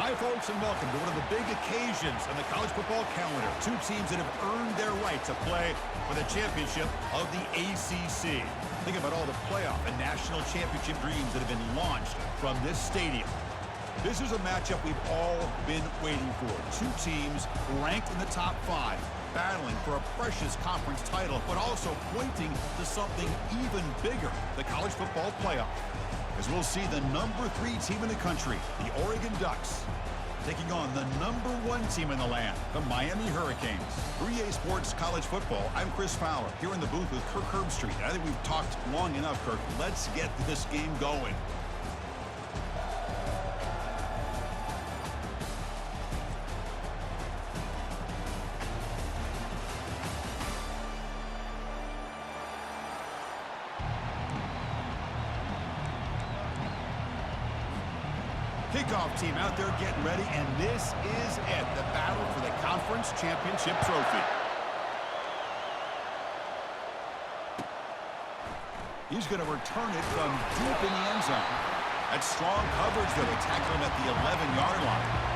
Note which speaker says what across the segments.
Speaker 1: Hi, folks, and welcome to one of the big occasions on the college football calendar. Two teams that have earned their right to play for the championship of the ACC. Think about all the playoff and national championship dreams that have been launched from this stadium. This is a matchup we've all been waiting for. Two teams ranked in the top 5, battling for a precious conference title, but also pointing to something even bigger, the college football playoff. As we'll see the number 3 team in the country, the Oregon Ducks, taking on the number 1 team in the land, the Miami Hurricanes. For EA Sports College Football, I'm Chris Fowler, here in the booth with Kirk Herbstreit. I think we've talked long enough, Kirk. Let's get this game going. Kickoff team out there getting ready, and this is it, the battle for the conference championship trophy. He's going to return it from deep in the end zone. That's strong coverage there. They tackle him at the 11-yard line.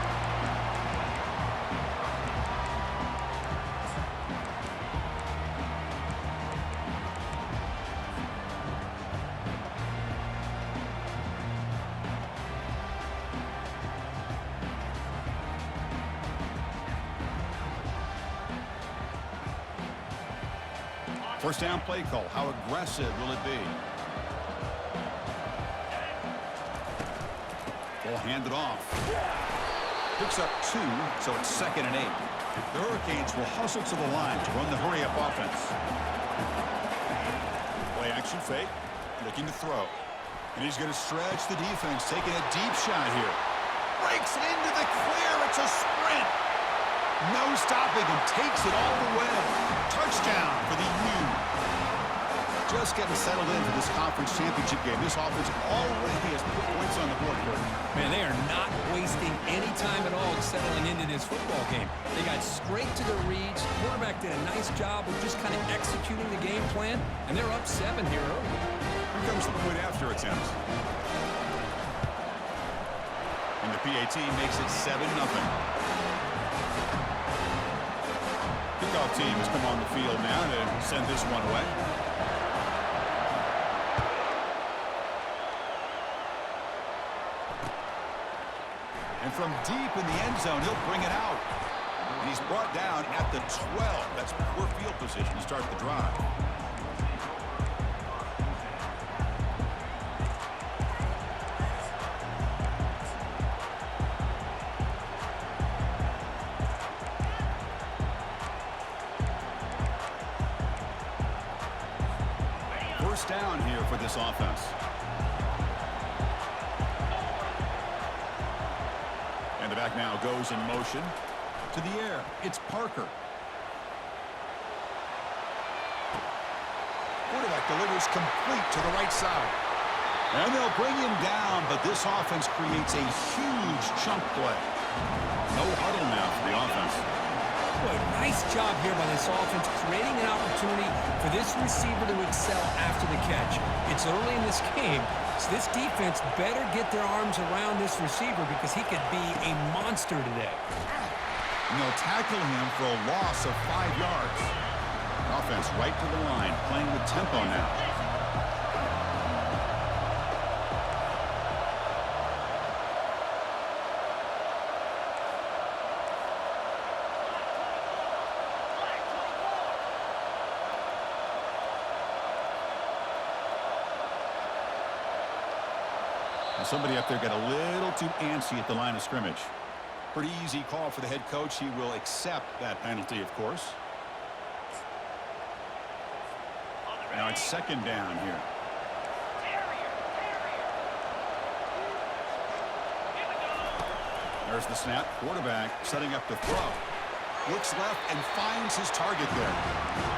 Speaker 1: First down play call. How aggressive will it be? Ball handed off. Picks up 2, so it's 2nd and 8. The Hurricanes will hustle to the line to run the hurry-up offense. Play action fake. Looking to throw. And he's going to stretch the defense, taking a deep shot here. Breaks into the clear. It's a sprint. No stopping and takes it all the way. Touchdown for the U. Just getting settled in for this conference championship game. This offense already has put points on the board.
Speaker 2: Man, they are not wasting any time at all settling into this football game. They got straight to their reads. The quarterback did a nice job of just kind of executing the game plan, and they're up 7 here early.
Speaker 1: Here comes the point after attempt. And the PAT makes it 7-0. Kickoff team has come on the field now to send this one away. And from deep in the end zone, he'll bring it out. And he's brought down at the 12. That's poor field position to start the drive. First down here for this offense. And the back now goes in motion to the air. It's Parker. Quarterback delivers complete to the right side. And they'll bring him down, but this offense creates a huge chunk play. No huddle now for the offense.
Speaker 2: Boy, nice job here by this offense, creating an opportunity for this receiver to excel after the catch. It's early in this game, so this defense better get their arms around this receiver because he could be a monster today.
Speaker 1: And they'll tackle him for a loss of 5 yards. Offense right to the line, playing with tempo now. Somebody up there got a little too antsy at the line of scrimmage. Pretty easy call for the head coach. He will accept that penalty, of course. Now it's 2nd down here. There's the snap. Quarterback setting up to throw. Looks left and finds his target there.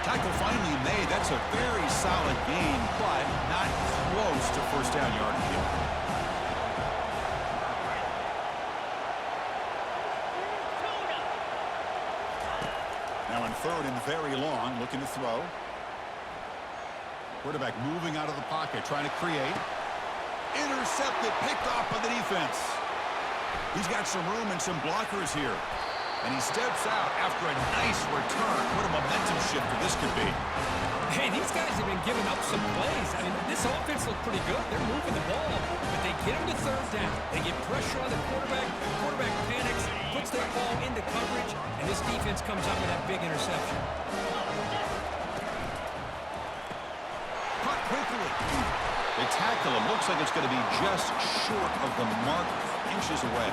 Speaker 1: Tackle finally made. That's a very solid gain, but not close to first down yardage yet. Now in 3rd and very long, looking to throw. Quarterback moving out of the pocket, trying to create. Intercepted, picked off by the defense. He's got some room and some blockers here. And he steps out after a nice return. What a momentum shifter this could be.
Speaker 2: Hey, these guys have been giving up some plays. I mean, this offense looked pretty good. They're moving the ball, but they get him to third down. They get pressure on the quarterback. Quarterback panics, puts their ball into coverage, and this defense comes up with that big interception.
Speaker 1: Caught quickly. They tackle him. Looks like it's going to be just short of the mark, inches away.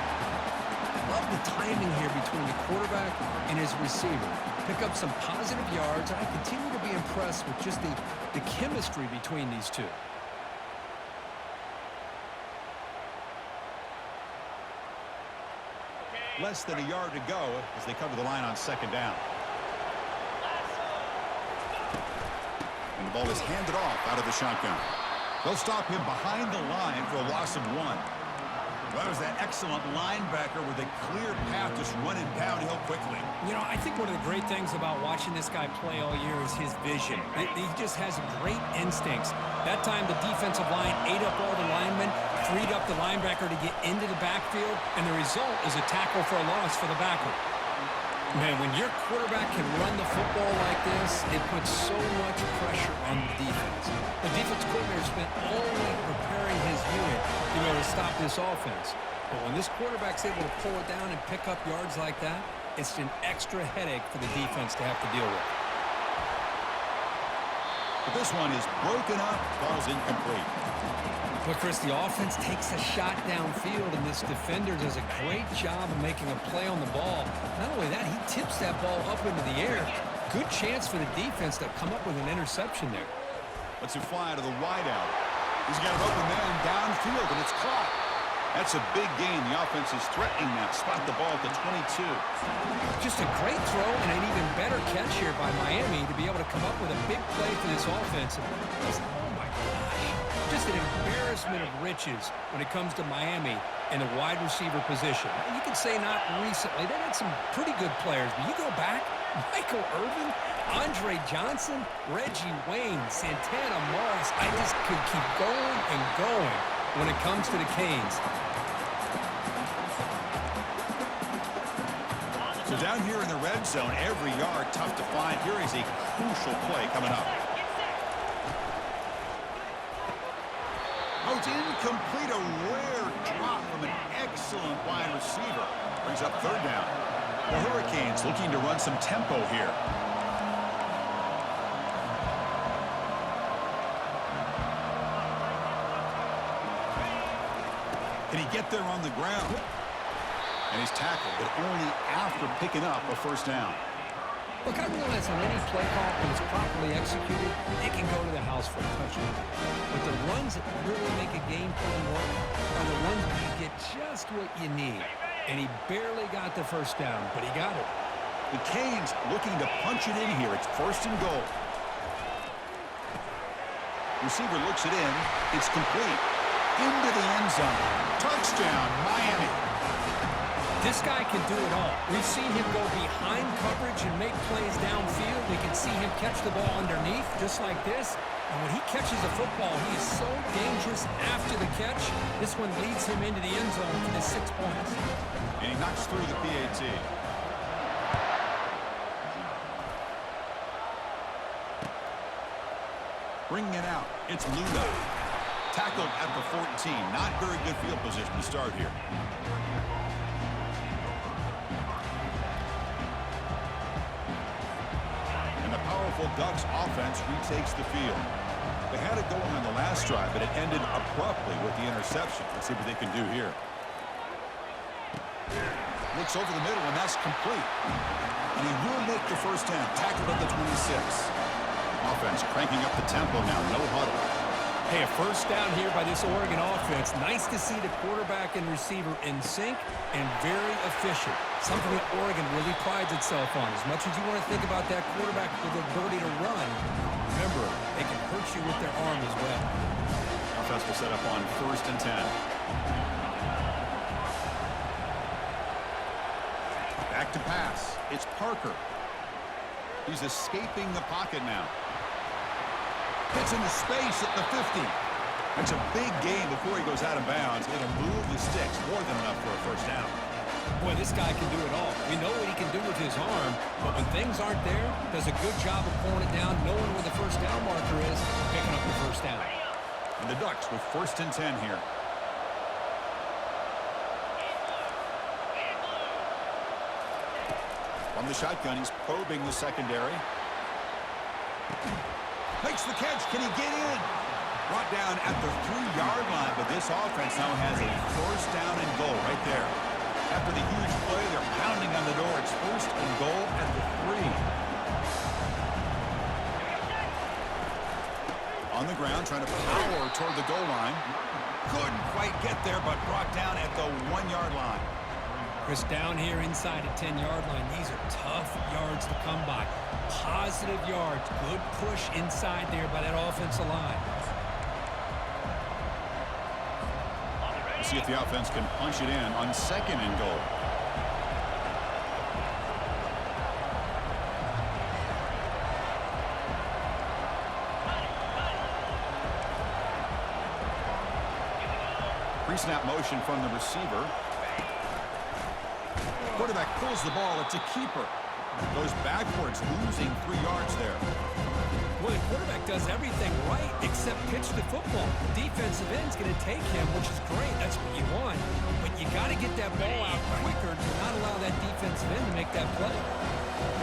Speaker 2: Love the timing here between the quarterback and his receiver. Pick up some positive yards, and I continue to be impressed with just the chemistry between these two.
Speaker 1: Less than a yard to go as they come to the line on second down. And the ball is handed off out of the shotgun. They'll stop him behind the line for a loss of 1. That was that excellent linebacker with a clear path just running downhill quickly.
Speaker 2: You know, I think one of the great things about watching this guy play all year is his vision. He just has great instincts. That time the defensive line ate up all the linemen, freed up the linebacker to get into the backfield, and the result is a tackle for a loss for the backer. Man, when your quarterback can run the football like this, it puts so much pressure on the defense. The defense coordinator spent all week preparing his unit to be able to stop this offense. But when this quarterback's able to pull it down and pick up yards like that, it's an extra headache for the defense to have to deal with.
Speaker 1: But this one is broken up, falls incomplete.
Speaker 2: But, Chris, the offense takes a shot downfield, and this defender does a great job of making a play on the ball. Not only that, he tips that ball up into the air. Good chance for the defense to come up with an interception there.
Speaker 1: Lets him fly to the wideout. He's got an open man downfield, and it's caught. That's a big gain. The offense is threatening that. Spot the ball at the 22.
Speaker 2: Just a great throw and an even better catch here by Miami to be able to come up with a big play for this offense. Oh, my gosh. Just an embarrassment of riches when it comes to Miami in the wide receiver position. You can say not recently. They had some pretty good players, but you go back, Michael Irvin, Andre Johnson, Reggie Wayne, Santana Moss. I just could keep going and going when it comes to the Canes.
Speaker 1: So down here in the red zone, every yard tough to find. Here is a crucial play coming up. Oh, it's incomplete. A rare drop from an excellent wide receiver. Brings up third down. The Hurricanes looking to run some tempo here. Can he get there on the ground? And he's tackled, but only after picking up a first down.
Speaker 2: Look, I realize on any play call, when it's properly executed, it can go to the house for a touchdown. But the runs that really make a game plan work are the ones where you get just what you need. And he barely got the first down, but he got it.
Speaker 1: The Canes looking to punch it in here. It's first and goal. Receiver looks it in. It's complete. Into the end zone. Touchdown, Miami.
Speaker 2: This guy can do it all. We've seen him go behind coverage and make plays downfield. We can see him catch the ball underneath, just like this. And when he catches a football, he is so dangerous after the catch. This one leads him into the end zone for the 6 points.
Speaker 1: And he knocks through the PAT. Bringing it out. It's Luda. Tackled at the 14. Not very good field position to start here. And the powerful Ducks offense retakes the field. They had it going on the last drive, but it ended abruptly with the interception. Let's see what they can do here. Looks over the middle, and that's complete. And he will make the first down. Tackled at the 26. Offense cranking up the tempo now. No huddle.
Speaker 2: Hey, a first down here by this Oregon offense. Nice to see the quarterback and receiver in sync and very efficient. Something that Oregon really prides itself on. As much as you want to think about that quarterback with the ability to run, remember, they can hurt you with their arm as well.
Speaker 1: Offense will set up on first and 10. Back to pass. It's Parker. He's escaping the pocket now. Gets into space at the 50. It's a big game before he goes out of bounds. It'll move the sticks more than enough for a first down.
Speaker 2: Boy, this guy can do it all. We know what he can do with his arm, but when things aren't there, does a good job of pulling it down, knowing where the first down marker is, picking up the first down.
Speaker 1: And the Ducks with 1st and 10 here. From the shotgun, he's probing the secondary. Makes the catch. Can he get in? Brought down at the 3-yard line, but this offense now has a first down and goal right there. After the huge play, they're pounding on the door. It's 1st and goal at the 3. On the ground, trying to power toward the goal line. Couldn't quite get there, but brought down at the 1-yard line.
Speaker 2: Chris, down here inside the 10-yard line, these are tough yards to come by. Positive yards. Good push inside there by that offensive line.
Speaker 1: See if the offense can punch it in on 2nd and goal. Pre-snap motion from the receiver. Quarterback pulls the ball. It's a keeper. Goes backwards, losing 3 yards there.
Speaker 2: Well, the quarterback does everything right except pitch the football. The defensive end's going to take him, which is great. That's what you want. But you got to get that ball out quicker to not allow that defensive end to make that play.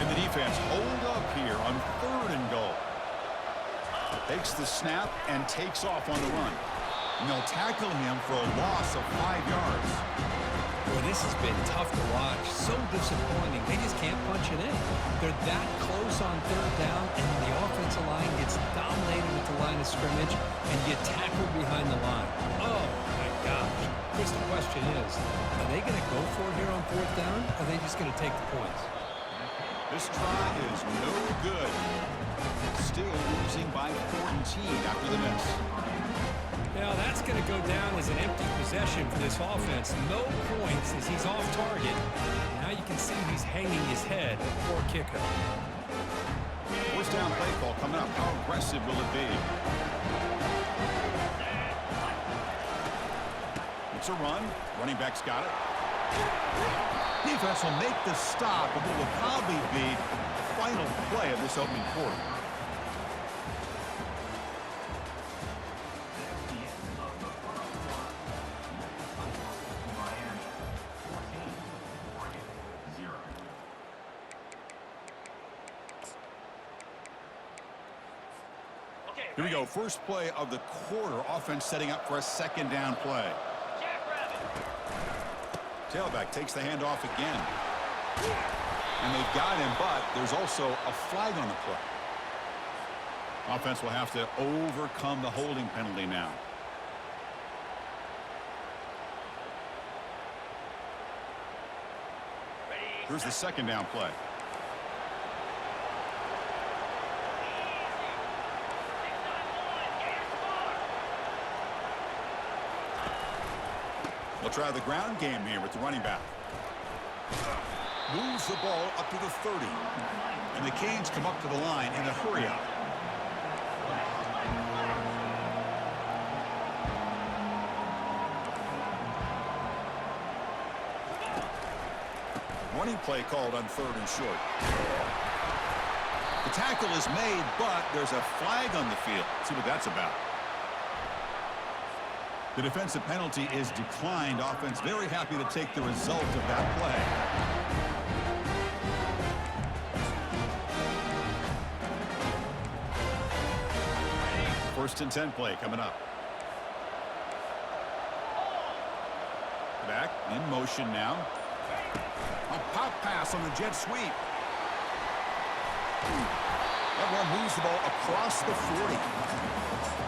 Speaker 1: And the defense hold up here on 3rd and goal. Takes the snap and takes off on the run. And they'll tackle him for a loss of 5 yards.
Speaker 2: Boy, this has been tough to watch. So disappointing. They just can't punch it in. They're that close on 3rd down, and the offensive line gets dominated at the line of scrimmage and get tackled behind the line. Oh, my gosh. Chris, the question is, are they going to go for it here on 4th down, or are they just going to take the points?
Speaker 1: This try is no good. Still losing by 14 after the miss.
Speaker 2: Now that's going to go down as an empty possession for this offense. No points as he's off target. Now you can see he's hanging his head. Poor kicker.
Speaker 1: 1st down play call coming up. How aggressive will it be? It's a run. Running back's got it. Defense will make the stop, but it will probably be the final play of this opening quarter. Here we go. First play of the quarter. Offense setting up for a 2nd down play. Tailback takes the handoff again. And they've got him, but there's also a flag on the play. Offense will have to overcome the holding penalty now. Here's the 2nd down play. They'll try the ground game here with the running back. Moves the ball up to the 30. And the Canes come up to the line in a hurry-up. Running play called on 3rd and short. The tackle is made, but there's a flag on the field. Let's see what that's about. The defensive penalty is declined. Offense very happy to take the result of that play. First and 10 play coming up. Back in motion now. A pop pass on the jet sweep. That one moves the ball across the 40.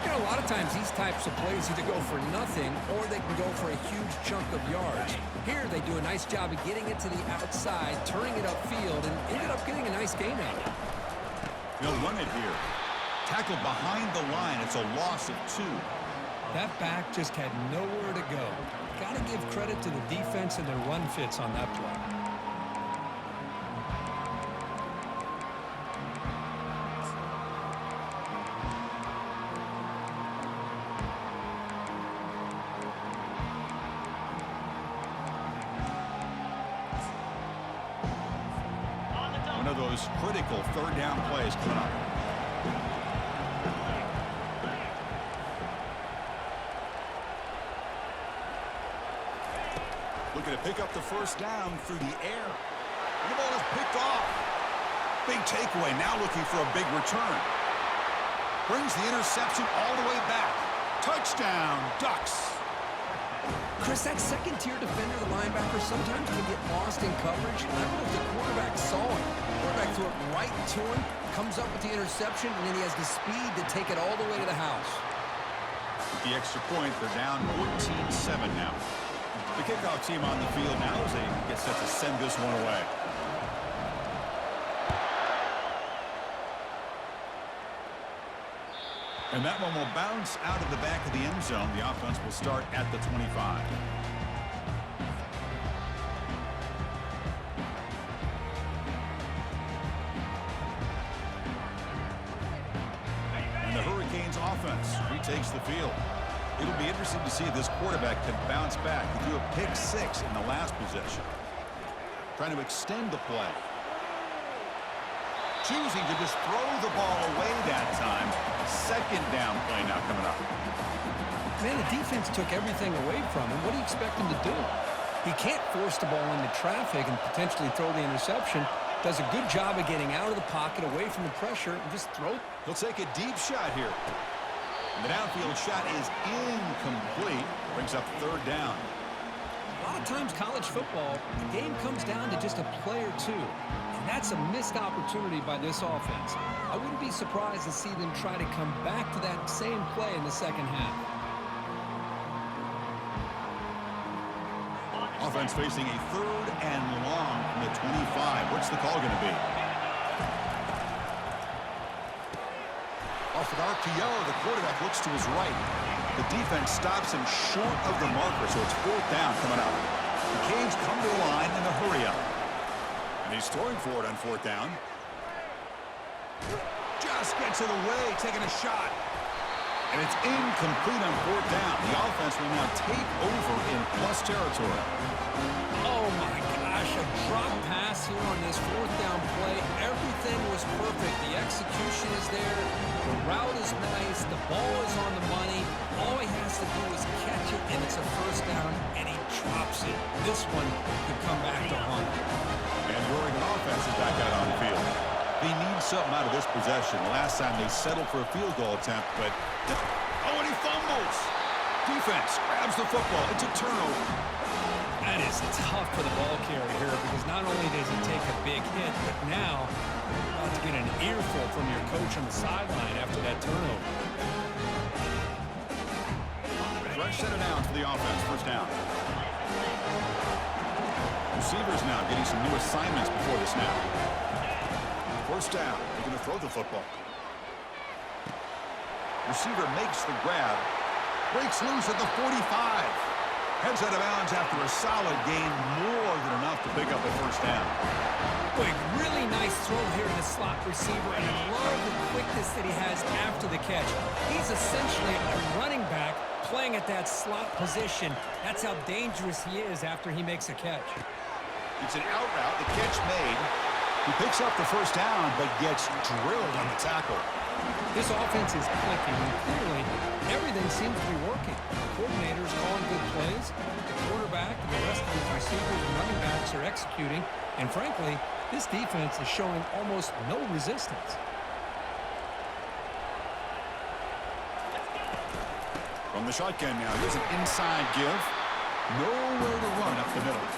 Speaker 2: You know, a lot of times these types of plays either go for nothing or they can go for a huge chunk of yards. Here they do a nice job of getting it to the outside, turning it upfield, and ended up getting a nice gain out of it.
Speaker 1: They'll run it here. Tackled behind the line. It's a loss of 2.
Speaker 2: That back just had nowhere to go. Got to give credit to the defense and their run fits on that play.
Speaker 1: those critical third down plays coming up. Looking to pick up the first down through the air. And the ball is picked off. Big takeaway, now looking for a big return. Brings the interception all the way back. Touchdown, Ducks.
Speaker 2: Chris, that second-tier defender, the linebacker, sometimes can get lost in coverage. I don't know if the quarterback saw it. The quarterback threw it right to him, comes up with the interception, and then he has the speed to take it all the way to the house.
Speaker 1: With the extra point, they're down 14-7 now. The kickoff team on the field now as they get set to send this one away. And that one will bounce out of the back of the end zone. The offense will start at the 25. And the Hurricanes offense retakes the field. It'll be interesting to see if this quarterback can bounce back. He threw a pick 6 in the last possession. Trying to extend the play. Choosing to just throw the ball away that time. Second down play now coming up.
Speaker 2: Man, the defense took everything away from him. What do you expect him to do? He can't force the ball into traffic and potentially throw the interception. Does a good job of getting out of the pocket, away from the pressure, and just throw.
Speaker 1: He'll take a deep shot here. And the downfield shot is incomplete. Brings up third down.
Speaker 2: A lot of times college football, the game comes down to just a play or two. And that's a missed opportunity by this offense. I wouldn't be surprised to see them try to come back to that same play in the second half.
Speaker 1: Offense facing a third and long from the 25. What's the call going to be? Off an RPO, the quarterback looks to his right. The defense stops him short of the marker, so it's fourth down coming up. The Canes come to the line in a hurry-up. And he's throwing for it on fourth down. Just gets it away, taking a shot. And it's incomplete on fourth down. The offense will now take over in plus territory.
Speaker 2: Oh my gosh, a drop pass here on this fourth down play. Everything was perfect. The execution is there. The route is nice. The ball is on the money. All he has to do is catch it, and it's a first down, and he drops it. This one could come back to haunt him.
Speaker 1: And the Oregon offense is back out on the field. They need something out of this possession. Last time they settled for a field goal attempt, but... Oh, and he fumbles! Defense grabs the football. It's a turnover.
Speaker 2: That is tough for the ball carrier here because not only does he take a big hit, but now you're about to get an earful from your coach on the sideline after that turnover.
Speaker 1: Fresh set of downs for the offense. First down. Receivers now getting some new assignments before the snap. First down. They're going to throw the football. Receiver makes the grab. Breaks loose at the 45. Heads out of bounds after a solid gain, more than enough to pick up a first down.
Speaker 2: Boy, really nice throw here to the slot receiver, and I love the quickness that he has after the catch. He's essentially a running back playing at that slot position. That's how dangerous he is after he makes a catch.
Speaker 1: It's an out route, the catch made. He picks up the first down, but gets drilled on the tackle.
Speaker 2: This offense is clicking, and clearly everything seems to be working. The coordinator is calling good plays. The quarterback and the rest of his receivers and running backs are executing. And frankly, this defense is showing almost no resistance.
Speaker 1: From the shotgun now, here's an inside give. Nowhere to run up the middle.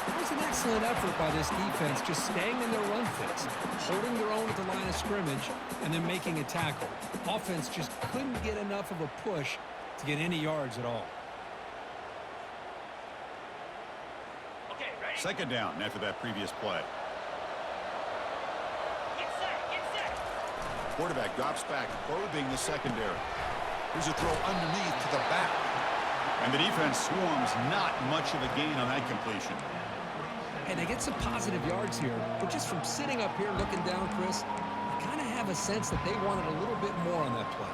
Speaker 2: It was an excellent effort by this defense, just staying in their run fits, holding their own at the line of scrimmage, and then making a tackle. Offense just couldn't get enough of a push to get any yards at all.
Speaker 1: Okay, ready? Second down after that previous play.
Speaker 3: Get set.
Speaker 1: Quarterback drops back, probing the secondary. Here's a throw underneath to the back. And the defense swarms, not much of a gain on that completion.
Speaker 2: And they get some positive yards here, but just from sitting up here looking down, Chris, I kind of have a sense that they wanted a little bit more on that play.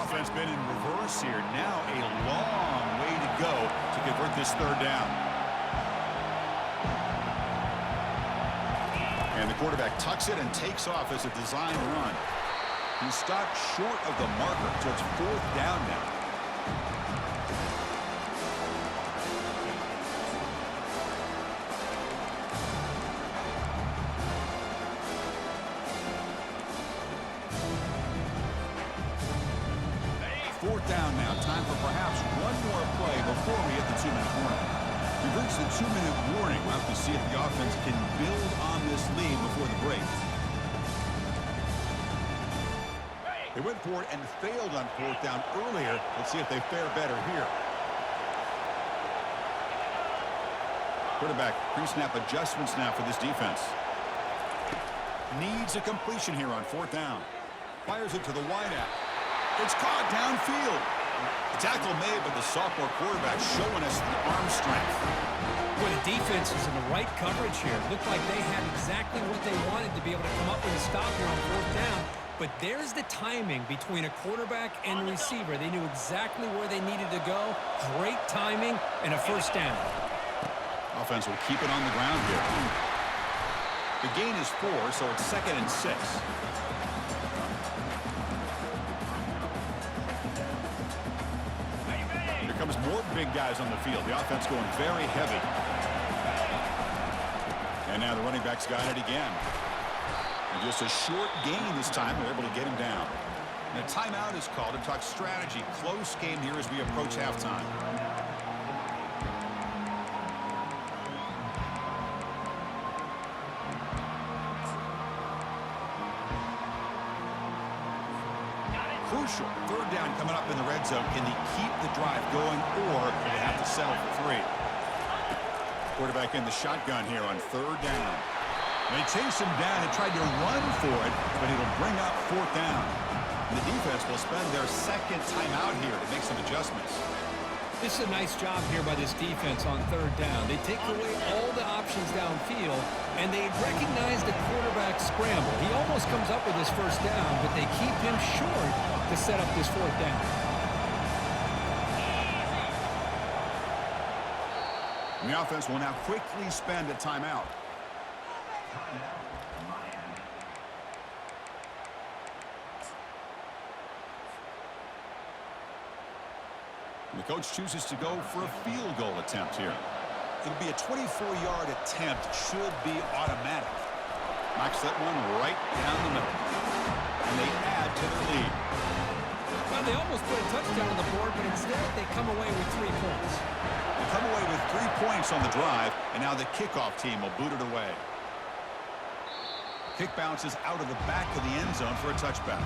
Speaker 1: Offense been in reverse here. Now a long way to go to convert this third down. And the quarterback tucks it and takes off as a designed run. He stopped short of the marker, so it's fourth down now. Fourth down now. Time for perhaps one more play before we hit the 2-minute warning. We've reached the 2-minute warning. We'll have to see if the offense can build on this lead before the break. They went for it and failed on fourth down earlier. Let's see if they fare better here. Quarterback pre-snap adjustments now for this defense. Needs a completion here on fourth down. Fires it to the wideout. It's caught downfield. The tackle made, but the sophomore quarterback showing us the arm strength.
Speaker 2: Well, the defense is in the right coverage here. Looked like they had exactly what they wanted to be able to come up with a stop here on fourth down. But there's the timing between a quarterback and the receiver. They knew exactly where they needed to go. Great timing and a first down.
Speaker 1: Offense will keep it on the ground here. The gain is 4, so it's 2nd and 6. Here comes more big guys on the field. The offense going very heavy. And now the running back's got it again. And just a short gain this time. They're able to get him down. And a timeout is called to talk strategy. Close game here as we approach halftime. Crucial. Third down coming up in the red zone. Can they keep the drive going, or do they have to settle for 3? Quarterback in the shotgun here on third down. They chased him down and tried to run for it, but it'll bring up fourth down. And the defense will spend their second timeout here to make some adjustments.
Speaker 2: This is a nice job here by this defense on third down. They take away all the options downfield, and they recognize the quarterback scramble. He almost comes up with his first down, but they keep him short to set up this fourth down.
Speaker 1: And the offense will now quickly spend a timeout. And the coach chooses to go for a field goal attempt here. It'll be a 24-yard attempt. Should be automatic. Knocks that one right down the middle. And they add to their lead.
Speaker 2: Well, they almost put a touchdown on the board, but instead they come away with 3 points.
Speaker 1: They come away with 3 points on the drive, and now the kickoff team will boot it away. Kick bounces out of the back of the end zone for a touchback.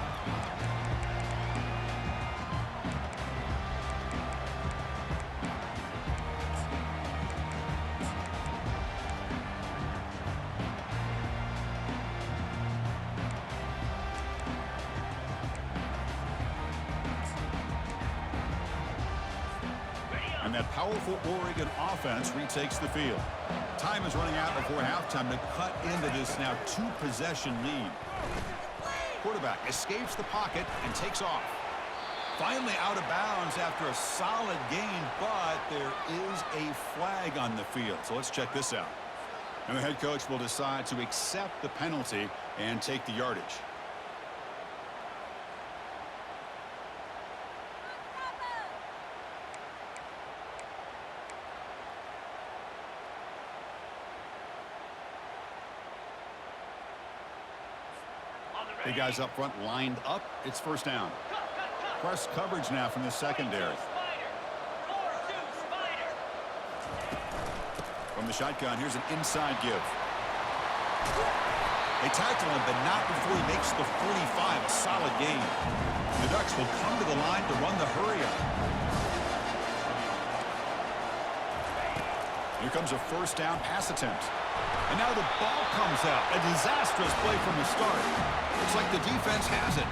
Speaker 1: And that powerful Oregon offense retakes the field. Time is running out before halftime to cut into this now 2-possession lead. Quarterback escapes the pocket and takes off. Finally out of bounds after a solid gain, but there is a flag on the field. So let's check this out. And the head coach will decide to accept the penalty and take the yardage. The guys up front lined up. It's first down. Press coverage now from the secondary. From the shotgun, here's an inside give. They tackle him, but not before he makes the 45. A solid gain. The Ducks will come to the line to run the hurry up. Here comes a first down pass attempt. And now the ball comes out. A disastrous play from the start. Looks like the defense has it.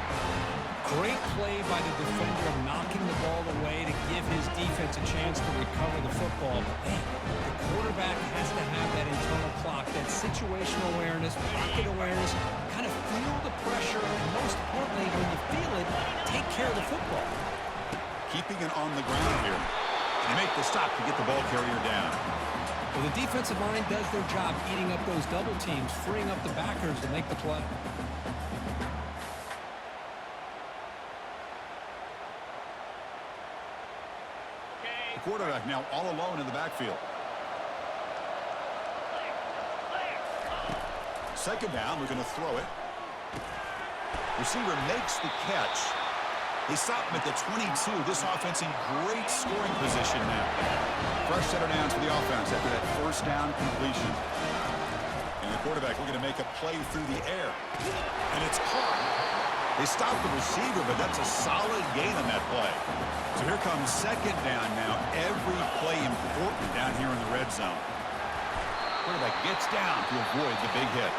Speaker 2: Great play by the defender of knocking the ball away to give his defense a chance to recover the football. But man, the quarterback has to have that internal clock, that situational awareness, pocket awareness, kind of feel the pressure, and most importantly, when you feel it, take care of the football.
Speaker 1: Keeping it on the ground here. They make the stop to get the ball carrier down.
Speaker 2: Well, the defensive line does their job eating up those double teams, freeing up the backers to make the play.
Speaker 1: The quarterback now all alone in the backfield. Second down, we're going to throw it. Receiver makes the catch. They stop him at the 22. This offense in great scoring position now. Fresh set of downs for the offense after that first down completion. And the quarterback looking to make a play through the air. And it's caught. They stopped the receiver, but that's a solid gain on that play. So here comes second down now. Every play important down here in the red zone. Quarterback gets down to avoid the big hit.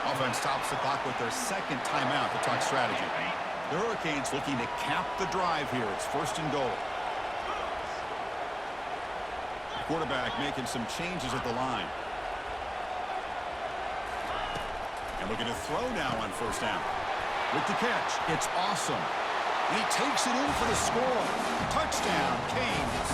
Speaker 1: Offense stops the clock with their second timeout to talk strategy. The Hurricanes looking to cap the drive here. It's first and goal. The quarterback making some changes at the line. And looking to throw now on first down. With the catch, it's awesome. And he takes it in for the score. Touchdown, Canes.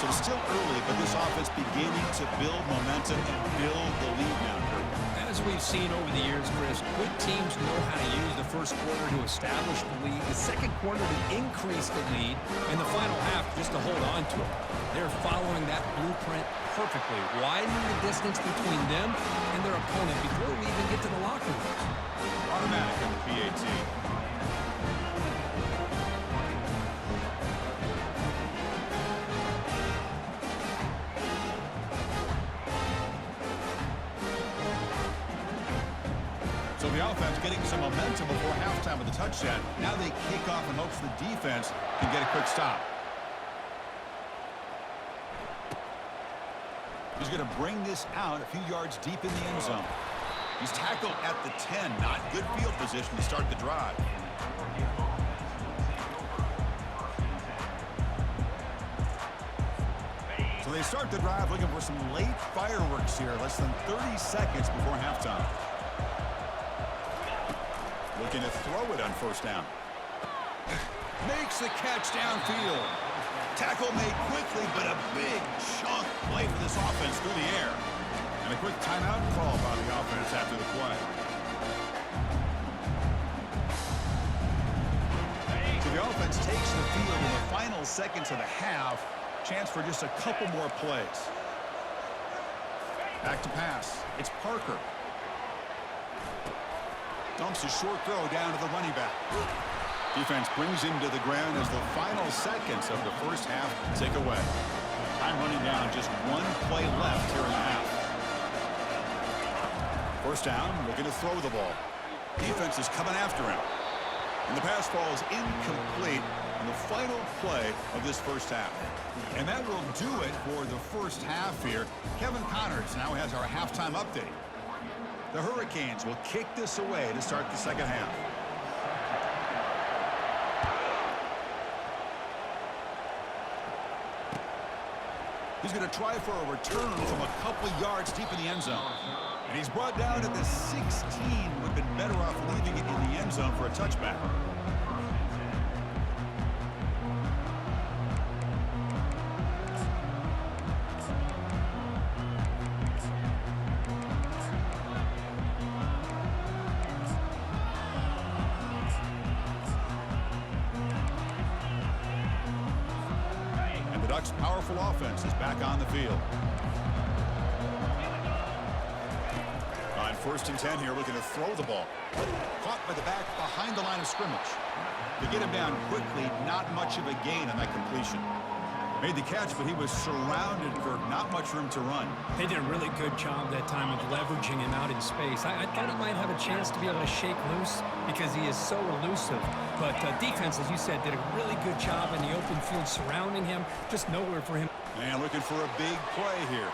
Speaker 1: So it's still early, but this offense beginning to build momentum and build the lead now, Kirk.
Speaker 2: As we've seen over the years, Chris, good teams know how to use the first quarter to establish the lead, the second quarter to increase the lead, and the final half just to hold on to it. They're following that blueprint perfectly, widening the distance between them and their opponent before we even get to the locker rooms.
Speaker 1: Automatic on the PAT. So the offense getting some momentum before halftime with the touchdown. Now they kick off in hopes the defense can get a quick stop. He's going to bring this out a few yards deep in the end zone. He's tackled at the 10. Not good field position to start the drive. So they start the drive looking for some late fireworks here. Less than 30 seconds before halftime. Looking to throw it on first down. Makes the catch downfield. Tackle made quickly, but a big chunk play for this offense through the air. And a quick timeout call by the offense after the play. So the offense takes the field in the final seconds of the half. Chance for just a couple more plays. Back to pass. It's Parker. Dumps a short throw down to the running back. Defense brings him to the ground as the final seconds of the first half tick away. Time running down, just one play left here in the half. First down, looking to throw the ball. Defense is coming after him. And the pass falls incomplete in the final play of this first half. And that will do it for the first half here. Kevin Connors now has our halftime update. The Hurricanes will kick this away to start the second half. He's going to try for a return from a couple yards deep in the end zone. And he's brought down at the 16. Would have been better off leaving it in the end zone for a touchback. Ducks' powerful offense is back on the field. On first and 10 here, looking to throw the ball. Caught by the back behind the line of scrimmage. To get him down quickly, not much of a gain on that completion. Made the catch, but he was surrounded, Kirk. Not much room to run.
Speaker 2: They did a really good job that time of leveraging him out in space. I thought he might have a chance to be able to shake loose because he is so elusive. But defense, as you said, did a really good job in the open field surrounding him. Just nowhere for him.
Speaker 1: And looking for a big play here.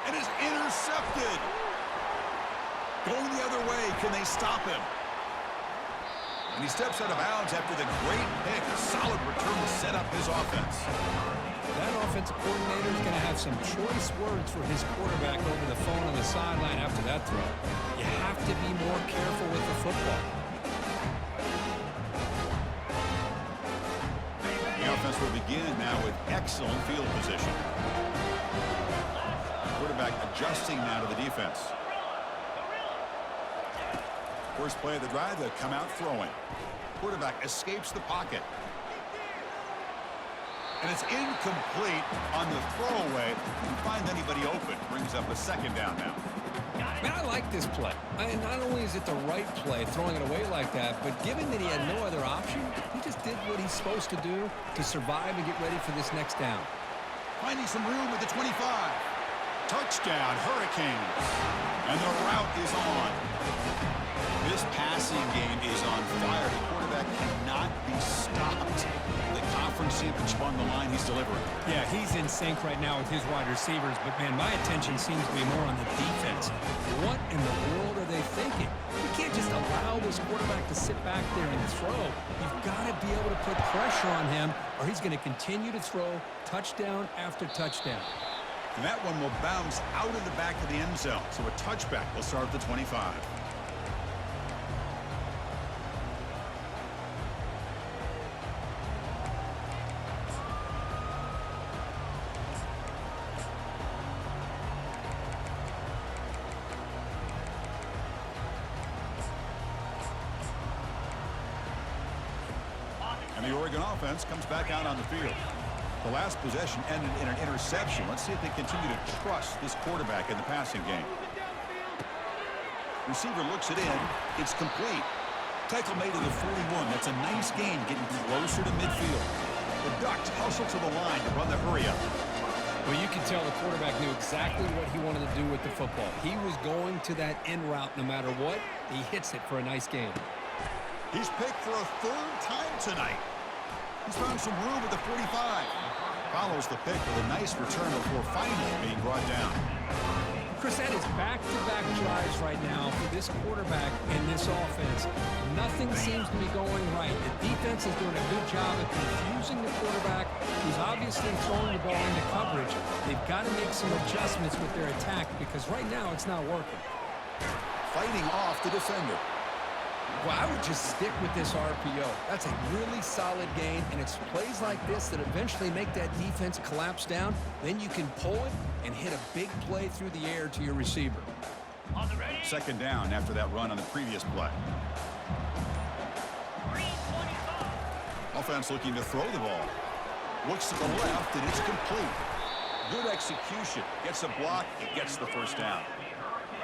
Speaker 1: And is intercepted. Going the other way. Can they stop him? And he steps out of bounds after the great pick. A solid return to set up his offense.
Speaker 2: That offensive coordinator is going to have some choice words for his quarterback over the phone on the sideline after that throw. You have to be more careful with the football.
Speaker 1: The offense will begin now with excellent field position. Quarterback adjusting now to the defense. First play of the drive, they'll come out throwing. Quarterback escapes the pocket. And it's incomplete on the throwaway. Didn't find anybody open. Brings up a second down now.
Speaker 2: Man, I like this play. Not only is it the right play, throwing it away like that, but given that he had no other option, he just did what he's supposed to do to survive and get ready for this next down.
Speaker 1: Finding some room at the 25. Touchdown, Hurricanes. And the route is on. This passing game is on fire. The quarterback cannot be stopped. The conference championship on the line, he's delivering.
Speaker 2: Yeah, he's in sync right now with his wide receivers, but, man, my attention seems to be more on the defense. What in the world are they thinking? You can't just allow this quarterback to sit back there and throw. You've got to be able to put pressure on him, or he's going to continue to throw touchdown after touchdown.
Speaker 1: And that one will bounce out of the back of the end zone. So a touchback will start at the 25. And the Oregon offense comes back out on the field. The last possession ended in an interception. Let's see if they continue to trust this quarterback in the passing game. Receiver looks it in. It's complete. Tackle made to the 41. That's a nice gain, getting closer to midfield. The Ducks hustle to the line to run the hurry up.
Speaker 2: Well, you can tell the quarterback knew exactly what he wanted to do with the football. He was going to that in route no matter what. He hits it for a nice gain.
Speaker 1: He's picked for a third time tonight. He's found some room at the 45. Follows the pick with a nice return before finally being brought down.
Speaker 2: Chris, that is back-to-back drives right now for this quarterback in this offense. Nothing seems to be going right. The defense is doing a good job of confusing the quarterback, who's obviously throwing the ball into coverage. They've got to make some adjustments with their attack because right now it's not working.
Speaker 1: Fighting off the defender.
Speaker 2: Well, I would just stick with this RPO. That's a really solid gain, and it's plays like this that eventually make that defense collapse down. Then you can pull it and hit a big play through the air to your receiver.
Speaker 1: Second down after that run on the previous play. Offense looking to throw the ball. Looks to the left, and it's complete. Good execution. Gets a block. It gets the first down.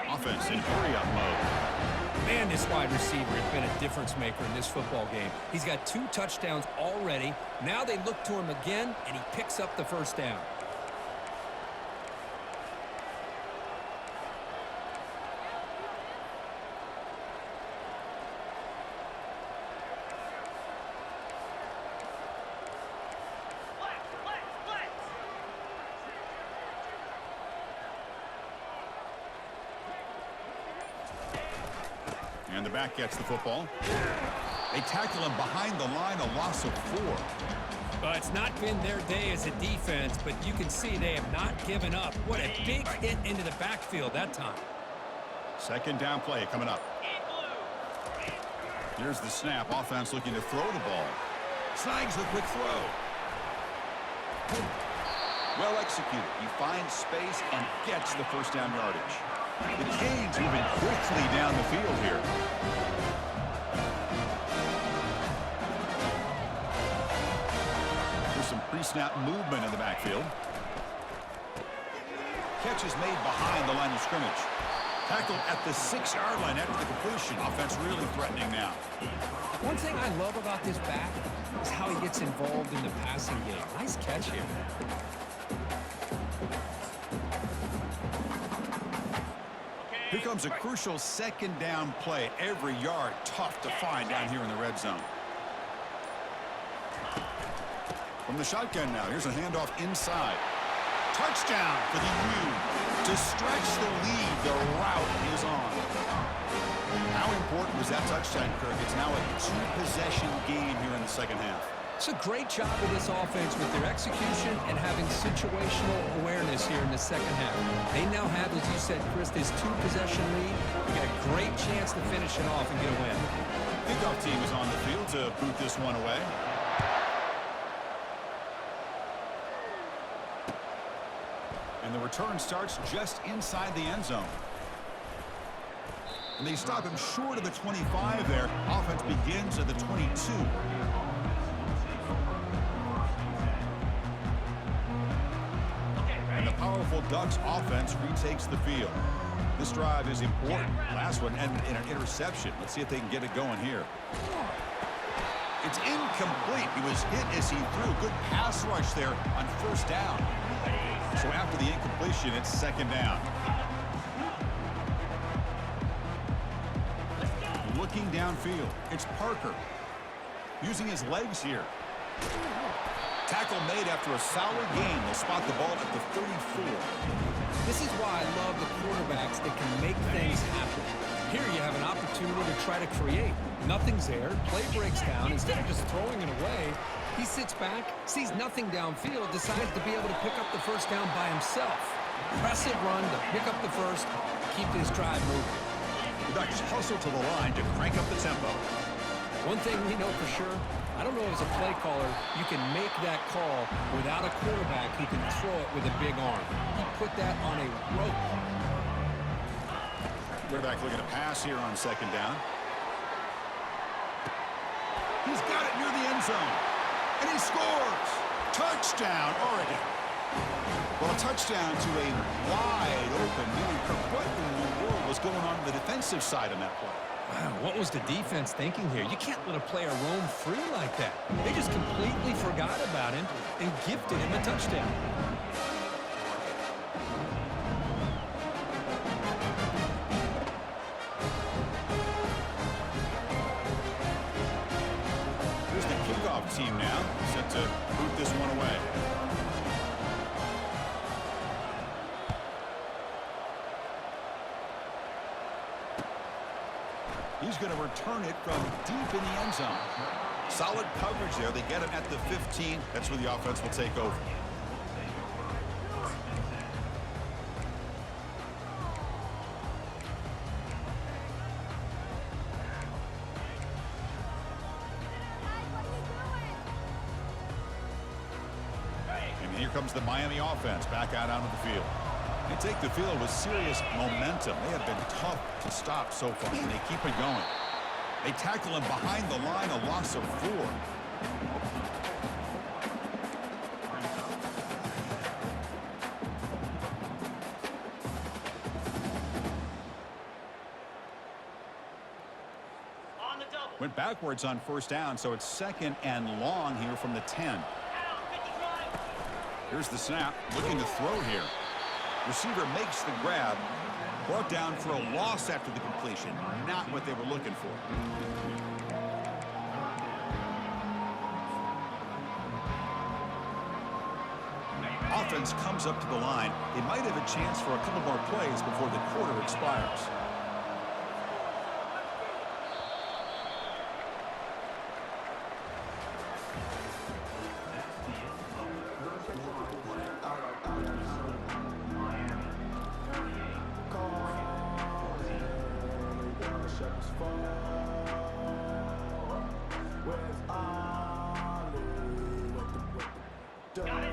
Speaker 1: Offense in hurry-up mode.
Speaker 2: Man, this wide receiver has been a difference maker in this football game. He's got 2 touchdowns already. Now they look to him again, and he picks up the first down.
Speaker 1: And the back gets the football. They tackle him behind the line, a loss of 4.
Speaker 2: But it's not been their day as a defense, but you can see they have not given up. What a big hit into the backfield that time.
Speaker 1: Second down play coming up. Here's the snap. Offense looking to throw the ball. Snags the quick throw. Well executed. He finds space and gets the first down yardage. The Canes moving quickly down the field here. There's some pre-snap movement in the backfield. Catch is made behind the line of scrimmage. Tackled at the 6-yard line after the completion. Offense really threatening now.
Speaker 2: One thing I love about this back is how he gets involved in the passing game. Nice catch here.
Speaker 1: Here comes a crucial second down play. Every yard tough to find down here in the red zone. From the shotgun now, here's a handoff inside. Touchdown for the U. To stretch the lead, the route is on. How important was that touchdown, Kirk? It's now a 2-possession game here in the second half.
Speaker 2: It's a great job of this offense with their execution and having situational awareness here in the second half. They now have, as you said, Chris, this 2-possession lead. They got a great chance to finish it off and get a win.
Speaker 1: Kickoff team is on the field to boot this one away. And the return starts just inside the end zone. And they stop him short of the 25 there. Offense begins at the 22. And the powerful Ducks offense retakes the field. This drive is important. Last one ended in an interception. Let's see if they can get it going here. It's incomplete. He was hit as he threw. Good pass rush there on first down. So after the incompletion, it's second down. Looking downfield, it's Parker. Using his legs here. Tackle made after a solid gain. They'll spot the ball at the 34.
Speaker 2: This is why I love the quarterbacks that can make things happen. Here you have an opportunity to try to create. Nothing's there. Play breaks down. Instead of just throwing it away, he sits back, sees nothing downfield, decides to be able to pick up the first down by himself. Impressive run to pick up the first, keep this drive moving.
Speaker 1: The Ducks hustle to the line to crank up the tempo.
Speaker 2: One thing we know for sure, I don't know as a play caller, you can make that call without a quarterback who can throw it with a big arm. He put that on a rope.
Speaker 1: Quarterback looking to pass here on second down. He's got it near the end zone. And he scores! Touchdown, Oregon. Well, a touchdown to a wide open Newman Kirk. What in the world was going on the defensive side of that play?
Speaker 2: Wow, what was the defense thinking here? You can't let a player roam free like that. They just completely forgot about him and gifted him a touchdown.
Speaker 1: Here's the kickoff team now, set to boot this one away. He's going to return it from deep in the end zone. Solid coverage there. They get him at the 15. That's where the offense will take over. And here comes the Miami offense back out onto the field. They take the field with serious momentum. They have been tough to stop so far, and they keep it going. They tackle him behind the line, a loss of 4. Went backwards on first down, so it's second and long here from the 10. Here's the snap, looking to throw here. Receiver makes the grab, brought down for a loss after the completion. Not what they were looking for. Offense comes up to the line. They might have a chance for a couple more plays before the quarter expires.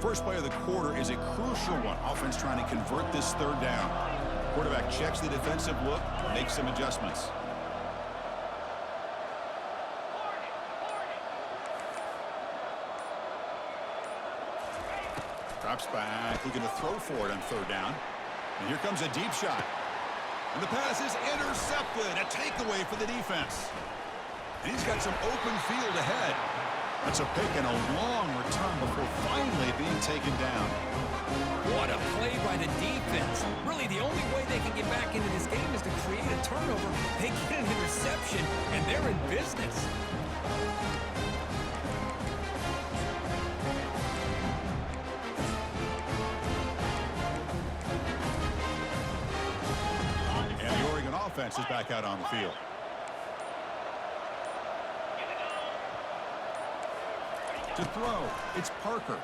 Speaker 1: First play of the quarter is a crucial one. Offense trying to convert this third down. Quarterback checks the defensive look, makes some adjustments. Drops back, looking to throw for it on third down. And here comes a deep shot. And the pass is intercepted. A takeaway for the defense. And he's got some open field ahead. That's a pick and a long return before finally being taken down.
Speaker 2: What a play by the defense. Really, the only way they can get back into this game is to create a turnover. They get an interception, and they're in business.
Speaker 1: And the Oregon offense is back out on the field. To throw, it's Parker.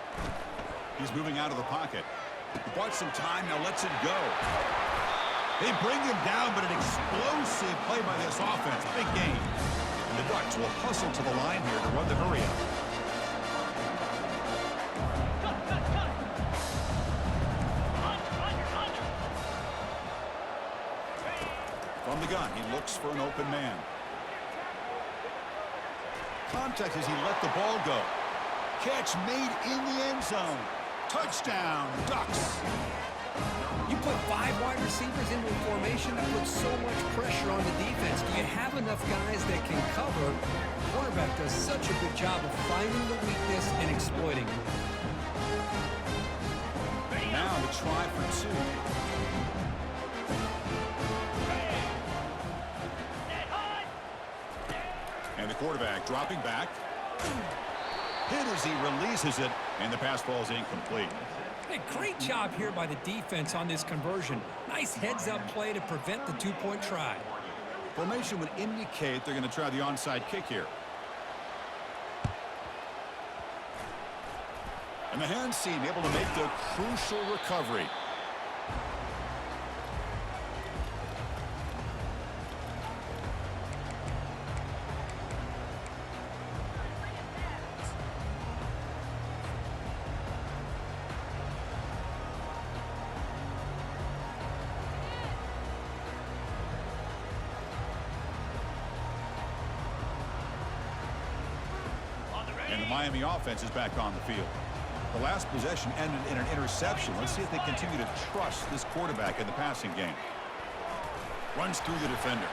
Speaker 1: He's moving out of the pocket. He bought some time, now lets it go. They bring him down, but an explosive play by this offense. Big game. And the Ducks will hustle to the line here to run the hurry up. the gun. He looks for an open man. Contact as he let the ball go. Catch made in the end zone. Touchdown, Ducks.
Speaker 2: You put 5 wide receivers into a formation that puts so much pressure on the defense. Do you have enough guys that can cover? The quarterback does such a good job of finding the weakness and exploiting it.
Speaker 1: Now the try for 2. And the quarterback dropping back. Hit as he releases it, and the pass ball is incomplete.
Speaker 2: Hey, great job here by the defense on this conversion. Nice heads-up play to prevent the 2-point try.
Speaker 1: Formation would indicate they're going to try the onside kick here. And the hands team able to make the crucial recovery. And the Miami offense is back on the field. The last possession ended in an interception. Let's see if they continue to trust this quarterback in the passing game. Runs through the defender.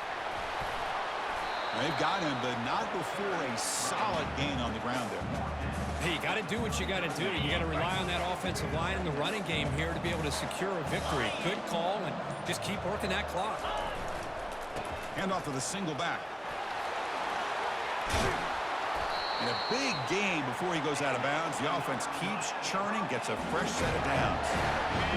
Speaker 1: They've got him, but not before a solid gain on the ground there.
Speaker 2: Hey, you got to do what you got to do. You got to rely on that offensive line in the running game here to be able to secure a victory. Good call, and just keep working that clock.
Speaker 1: Handoff to the single back. In a big game before he goes out of bounds. The offense keeps churning, gets a fresh set of downs.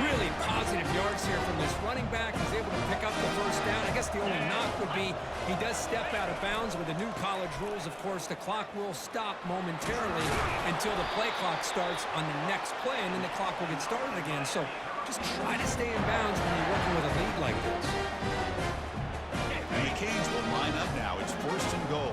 Speaker 2: Really positive yards here from this running back. He's able to pick up the first down. I guess the only knock would be he does step out of bounds. With the new college rules, of course, the clock will stop momentarily until the play clock starts on the next play, and then the clock will get started again. So just try to stay in bounds when you're working with a lead like this.
Speaker 1: And the Canes will line up now. It's 1st and goal.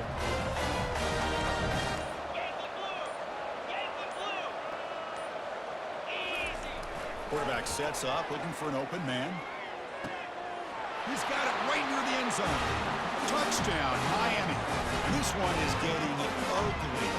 Speaker 1: Quarterback sets up, looking for an open man. He's got it right near the end zone. Touchdown, Miami. And this one is getting ugly.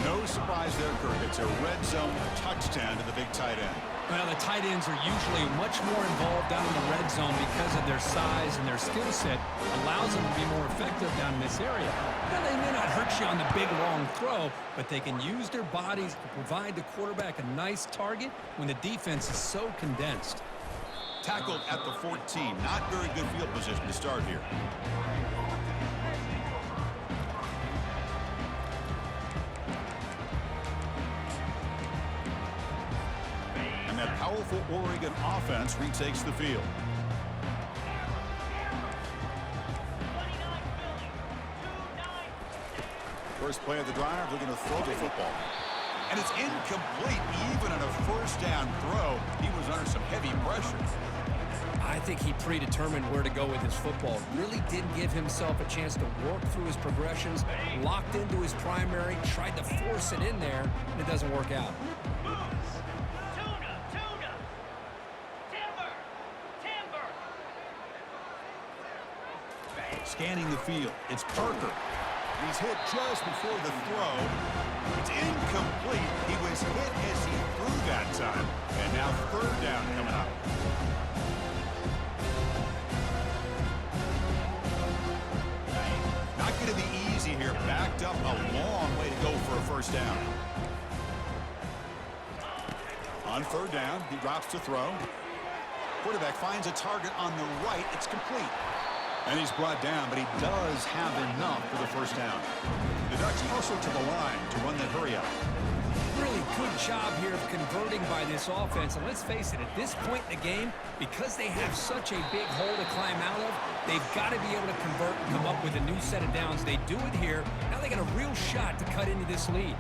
Speaker 1: No surprise there, Kirk. It's a red zone touchdown to the big tight end.
Speaker 2: Well, the tight ends are usually much more involved down in the red zone because of their size and their skill set allows them to be more effective down in this area. Now, they may not hurt you on the big, long throw, but they can use their bodies to provide the quarterback a nice target when the defense is so condensed.
Speaker 1: Tackled at the 14. Not very good field position to start here. That powerful Oregon offense retakes the field. First play of the drive, they're going to throw the football. And it's incomplete. Even on a first down throw, he was under some heavy pressure.
Speaker 2: I think he predetermined where to go with his football. Really didn't give himself a chance to work through his progressions, locked into his primary, tried to force it in there, and it doesn't work out.
Speaker 1: Scanning the field, it's Parker. He's hit just before the throw. It's incomplete. He was hit as he threw that time. And now 3rd down coming up. Not going to be easy here. Backed up a long way to go for a first down. On 3rd down, he drops to throw. Quarterback finds a target on the right. It's complete. And he's brought down, but he does have enough for the first down. The Ducks hustle to the line to run that hurry up.
Speaker 2: Really good job here of converting by this offense. And let's face it, at this point in the game, because they have such a big hole to climb out of, they've got to be able to convert and come up with a new set of downs. They do it here. Now they got a real shot to cut into this lead.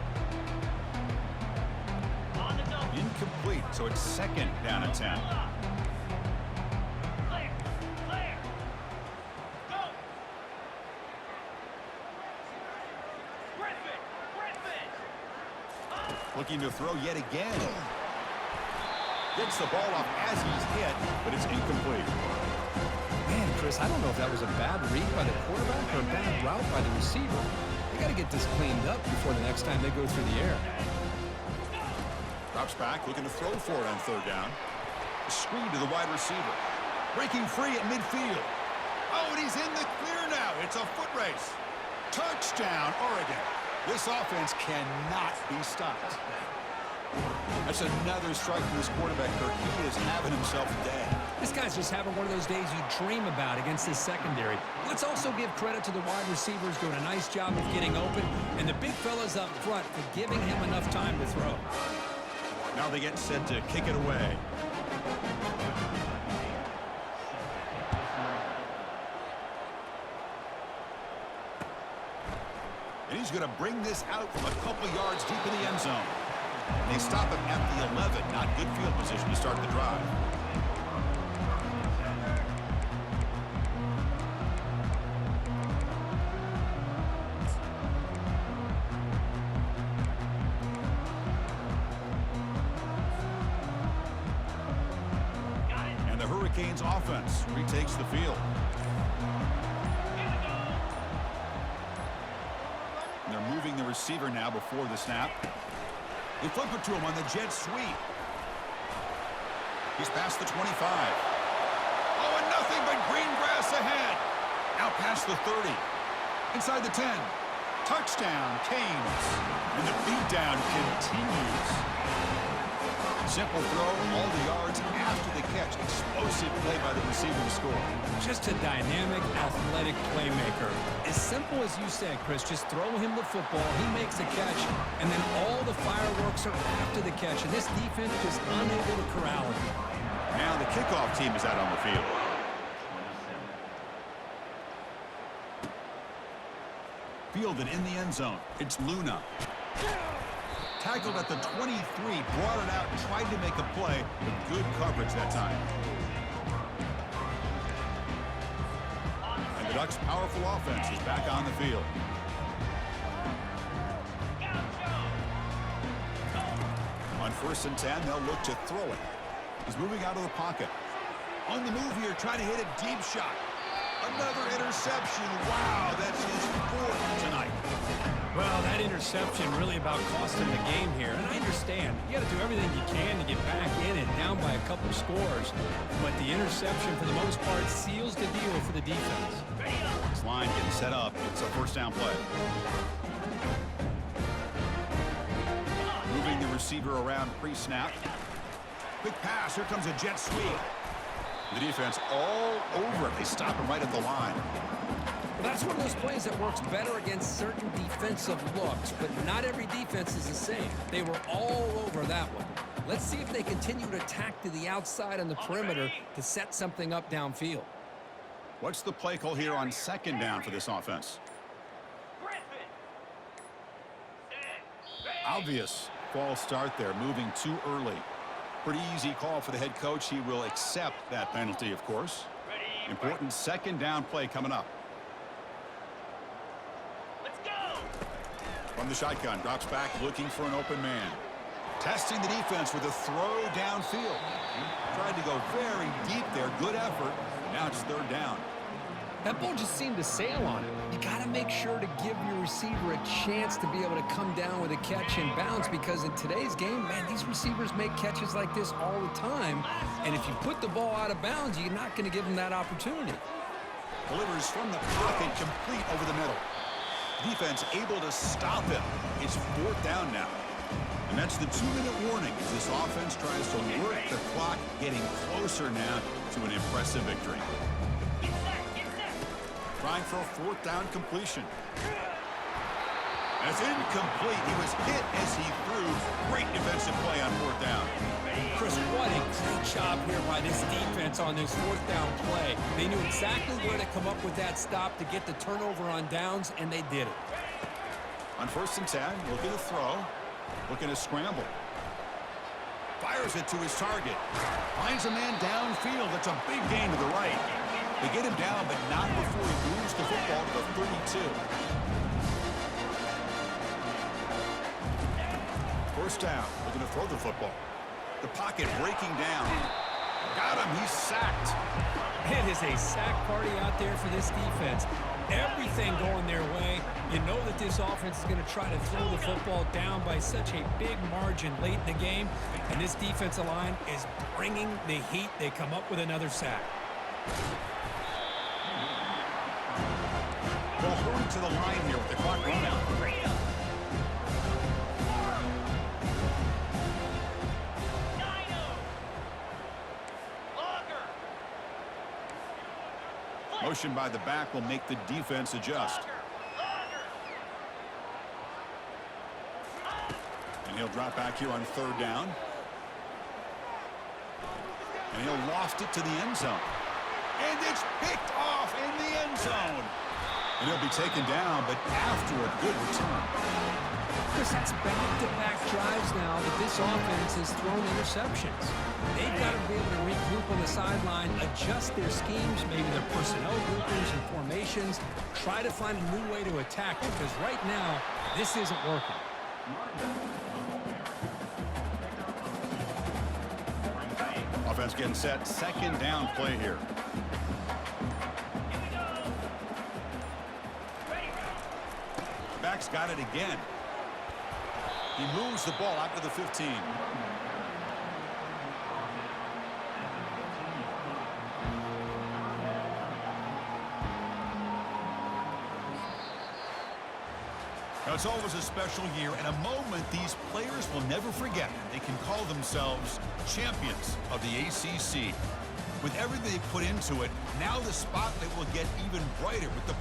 Speaker 1: Incomplete, so it's 2nd down and 10. Looking to throw yet again. Gets the ball off as he's hit, but it's incomplete.
Speaker 2: Man, Chris, I don't know if that was a bad read by the quarterback or a bad route by the receiver. They got to get this cleaned up before the next time they go through the air.
Speaker 1: Drops back, looking to throw for it on third down. Screen to the wide receiver. Breaking free at midfield. Oh, and he's in the clear now. It's a foot race. Touchdown, Oregon. This offense cannot be stopped. That's another strike from this quarterback, Kirk. He is having himself a day.
Speaker 2: This guy's just having one of those days you dream about against this secondary. Let's also give credit to the wide receivers doing a nice job of getting open, and the big fellas up front for giving him enough time to throw.
Speaker 1: Now they get set to kick it away. And he's going to bring this out from a couple yards deep in the end zone. They stop him at the 11. Not good field position to start the drive. And the Hurricanes offense retakes the field. And they're moving the receiver now before the snap. They flip it to him on the jet sweep. He's past the 25. Oh, and nothing but green grass ahead. Out past the 30. Inside the 10. Touchdown, Canes. And the beatdown continues. Simple throw, all the yards after the catch. Explosive play by the receiver to score.
Speaker 2: Just a dynamic, athletic playmaker. As simple as you said, Chris, just throw him the football, he makes a catch, and then all the fireworks are after the catch, and this defense just unable to corral him.
Speaker 1: Now the kickoff team is out on the field. Fielded in the end zone. It's Luna. Tackled at the 23, brought it out, tried to make a play, but good coverage that time. And the Ducks' powerful offense is back on the field. On 1st and 10, they'll look to throw it. He's moving out of the pocket. On the move here, trying to hit a deep shot. Another interception. Wow, that's his 4th tonight.
Speaker 2: Well, that interception really about cost him the game here. And I understand. You got to do everything you can to get back in and down by a couple scores. But the interception, for the most part, seals the deal for the defense.
Speaker 1: This line getting set up. It's a 1st down play. Moving the receiver around pre-snap. Quick pass. Here comes a jet sweep. The defense all over it. They stop him right at the line.
Speaker 2: Well, that's one of those plays that works better against certain defensive looks, but not every defense is the same. They were all over that one. Let's see if they continue to attack to the outside on the perimeter to set something up downfield.
Speaker 1: What's the play call here on 2nd down for this offense? Obvious false start there, moving too early. Pretty easy call for the head coach. He will accept that penalty, of course. Important 2nd down play coming up. From the shotgun, drops back, looking for an open man. Testing the defense with a throw downfield. Tried to go very deep there. Good effort. Now it's 3rd down.
Speaker 2: That ball just seemed to sail on it. You got to make sure to give your receiver a chance to be able to come down with a catch and bounce, because in today's game, man, these receivers make catches like this all the time. And if you put the ball out of bounds, you're not going to give them that opportunity.
Speaker 1: Delivers from the pocket, complete over the middle. Defense able to stop him. It's 4th down now. And that's the 2-minute warning as this offense tries to work the clock, getting closer now to an impressive victory. Trying for a 4th down completion. That's incomplete. He was hit as he threw. Great defensive play on 4th down.
Speaker 2: Chris, what a great job here by this defense on this 4th down play. They knew exactly where to come up with that stop to get the turnover on downs, and they did it.
Speaker 1: On 1st and 10, looking to throw, looking to scramble. Fires it to his target. Finds a man downfield. That's a big gain to the right. They get him down, but not before he moves the football to the 32. 1st down, looking to throw the football. The pocket breaking down. Got him. He's sacked.
Speaker 2: It is a sack party out there for this defense. Everything going their way. You know that this offense is going to try to throw the football down by such a big margin late in the game. And this defensive line is bringing the heat. They come up with another sack.
Speaker 1: Well, hurrying to the line here with the clock running out. Motion by the back will make the defense adjust. And he'll drop back here on third down. And he'll loft it to the end zone. And it's picked off in the end zone. And he'll be taken down, but after a good return.
Speaker 2: Chris, that's back-to-back drives now that this offense has thrown interceptions. They've got to be able to regroup on the sideline, adjust their schemes, maybe their personnel groupings and formations, try to find a new way to attack, because right now, this isn't working.
Speaker 1: Offense getting set. Second down play here. Back's got it again. He moves the ball out to the 15. Now, it's always a special year and a moment these players will never forget. They can call themselves champions of the ACC. With everything they put into it, now the spotlight will get even brighter with the